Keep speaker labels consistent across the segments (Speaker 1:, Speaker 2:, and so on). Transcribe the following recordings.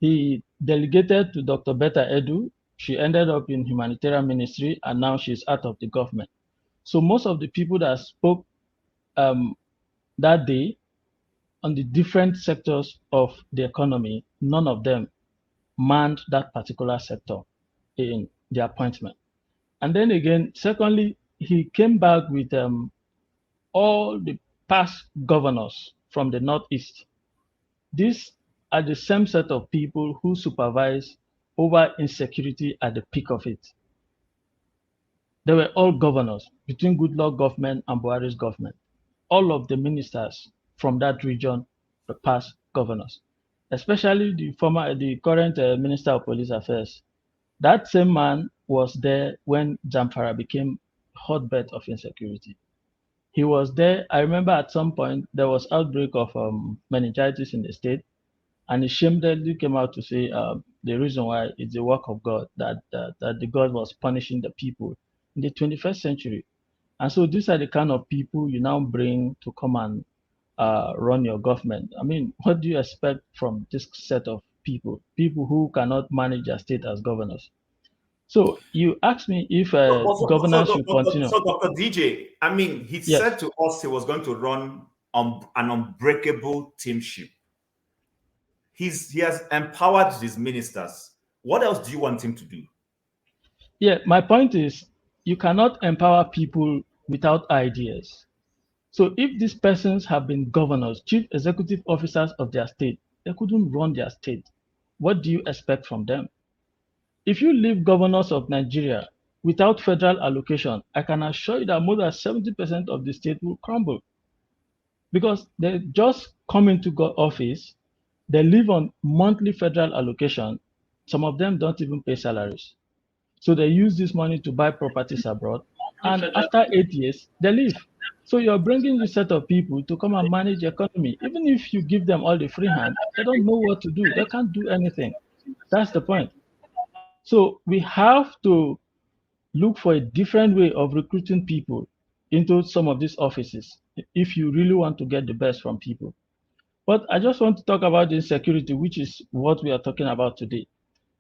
Speaker 1: He delegated to Dr. Betta Edu. She ended up in humanitarian ministry, and now she's out of the government. So most of the people that spoke um, that day on the different sectors of the economy, none of them manned that particular sector in the appointment. And then again, secondly, he came back with all the past governors from the Northeast. These are the same set of people who supervise over insecurity at the peak of it. They were all governors between Goodluck government and Buhari's government. All of the ministers from that region were past governors, especially the current Minister of Police Affairs. That same man was there when Zamfara became hotbed of insecurity. He was there. I remember at some point there was outbreak of meningitis in the state, and he shamelessly came out to say the reason why it's the work of God that the God was punishing the people in the 21st century. And so these are the kind of people you now bring to come and run your government. I mean, what do you expect from this set of people? People who cannot manage their state as governors. So you asked me if governors should continue.
Speaker 2: So, Dr. DJ, I mean, he
Speaker 1: Yes.
Speaker 2: said to us he was going to run an unbreakable teamship. He has empowered his ministers. What else do you want him to do?
Speaker 1: Yeah, my point is you cannot empower people without ideas. So if these persons have been governors, chief executive officers of their state, they couldn't run their state. What do you expect from them? If you leave governors of Nigeria without federal allocation, I can assure you that more than 70% of the state will crumble because they just come into office, they live on monthly federal allocation. Some of them don't even pay salaries. So they use this money to buy properties abroad. And after 8 years, they leave. So you're bringing this set of people to come and manage the economy. Even if you give them all the free hand, they don't know what to do. They can't do anything. That's the point. So we have to look for a different way of recruiting people into some of these offices if you really want to get the best from people. But I just want to talk about the insecurity, which is what we are talking about today.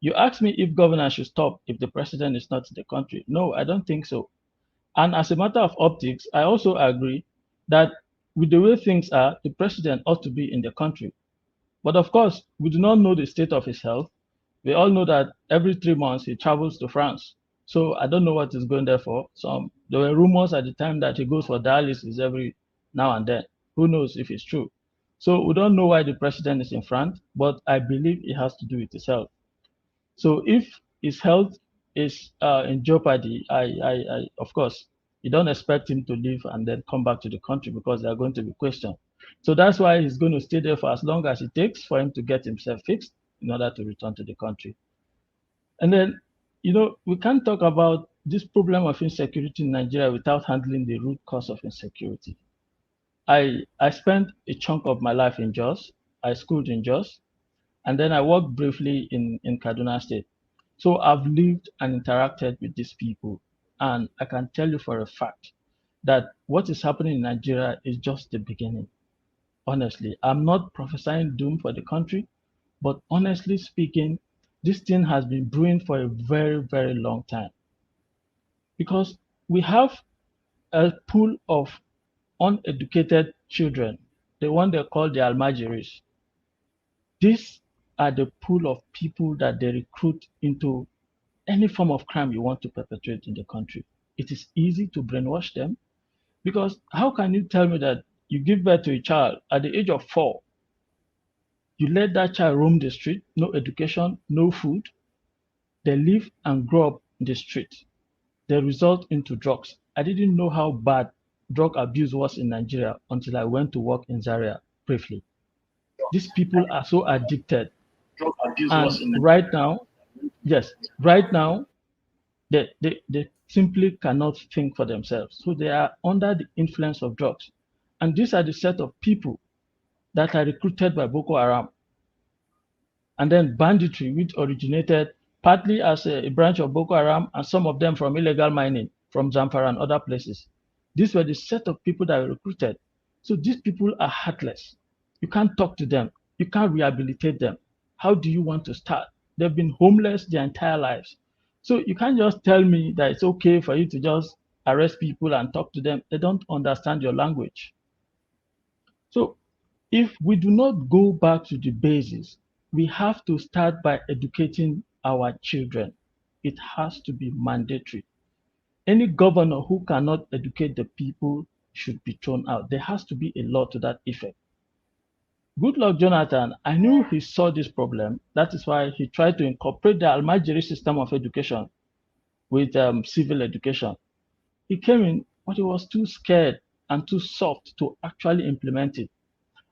Speaker 1: You asked me if governance should stop if the president is not in the country. No, I don't think so. And as a matter of optics, I also agree that with the way things are, the president ought to be in the country. But of course, we do not know the state of his health. We all know that every 3 months he travels to France. So I don't know what he's going there for. There were rumors at the time that he goes for dialysis every now and then. Who knows if it's true? So we don't know why the president is in France, but I believe it has to do with his health. So if his health is in jeopardy, I of course, you don't expect him to leave and then come back to the country because they are going to be questioned. So that's why he's going to stay there for as long as it takes for him to get himself fixed in order to return to the country. And then, we can't talk about this problem of insecurity in Nigeria without handling the root cause of insecurity. I spent a chunk of my life in Jos. I schooled in Jos, and then I worked briefly in Kaduna State. So I've lived and interacted with these people, and I can tell you for a fact that what is happening in Nigeria is just the beginning. Honestly, I'm not prophesying doom for the country, but honestly speaking, this thing has been brewing for a very, very long time. Because we have a pool of uneducated children, the one they call the Almajiris. These are the pool of people that they recruit into any form of crime you want to perpetrate in the country. It is easy to brainwash them because how can you tell me that you give birth to a child at the age of 4, you let that child roam the street, no education, no food, they live and grow up in the street. They result into drugs. I didn't know how bad drug abuse was in Nigeria until I went to work in Zaria briefly. These people are so addicted. And right now, they simply cannot think for themselves. So they are under the influence of drugs. And these are the set of people that are recruited by Boko Haram. And then banditry, which originated partly as a branch of Boko Haram and some of them from illegal mining from Zamfara and other places. These were the set of people that were recruited. So these people are heartless. You can't talk to them. You can't rehabilitate them. How do you want to start? They've been homeless their entire lives. So you can't just tell me that it's okay for you to just arrest people and talk to them. They don't understand your language. So if we do not go back to the basis, we have to start by educating our children. It has to be mandatory. Any governor who cannot educate the people should be thrown out. There has to be a law to that effect. Goodluck Jonathan, I knew he saw this problem. That is why he tried to incorporate the Almajiri system of education with civil education. He came in, but he was too scared and too soft to actually implement it.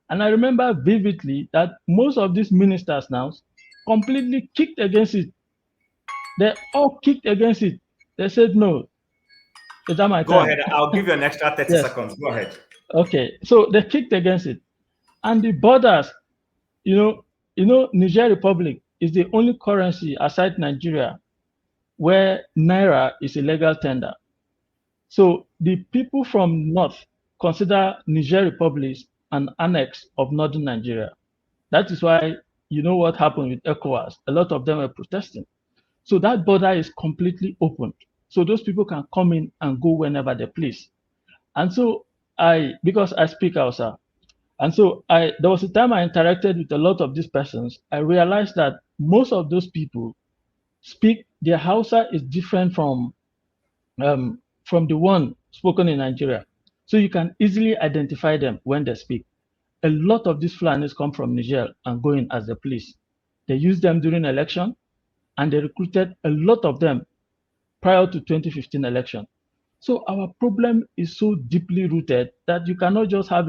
Speaker 1: And I remember vividly that most of these ministers now completely kicked against it. They all kicked against it. They said, no, is that my
Speaker 2: Go
Speaker 1: time?
Speaker 2: ahead. I'll give you an extra 30
Speaker 1: Yes.
Speaker 2: seconds. Go ahead.
Speaker 1: Okay. So they kicked against it. And the borders, Niger Republic is the only currency aside Nigeria where Naira is a legal tender. So the people from North consider Niger Republic an annex of Northern Nigeria. That is why you know what happened with ECOWAS. A lot of them were protesting. So that border is completely open. So those people can come in and go whenever they please. And so because I speak Hausa, and so there was a time I interacted with a lot of these persons. I realized that most of those people speak their Hausa is different from the one spoken in Nigeria. So you can easily identify them when they speak. A lot of these Fulanis come from Niger and go in as the police. They use them during election, and they recruited a lot of them prior to 2015 election. So our problem is so deeply rooted that you cannot just have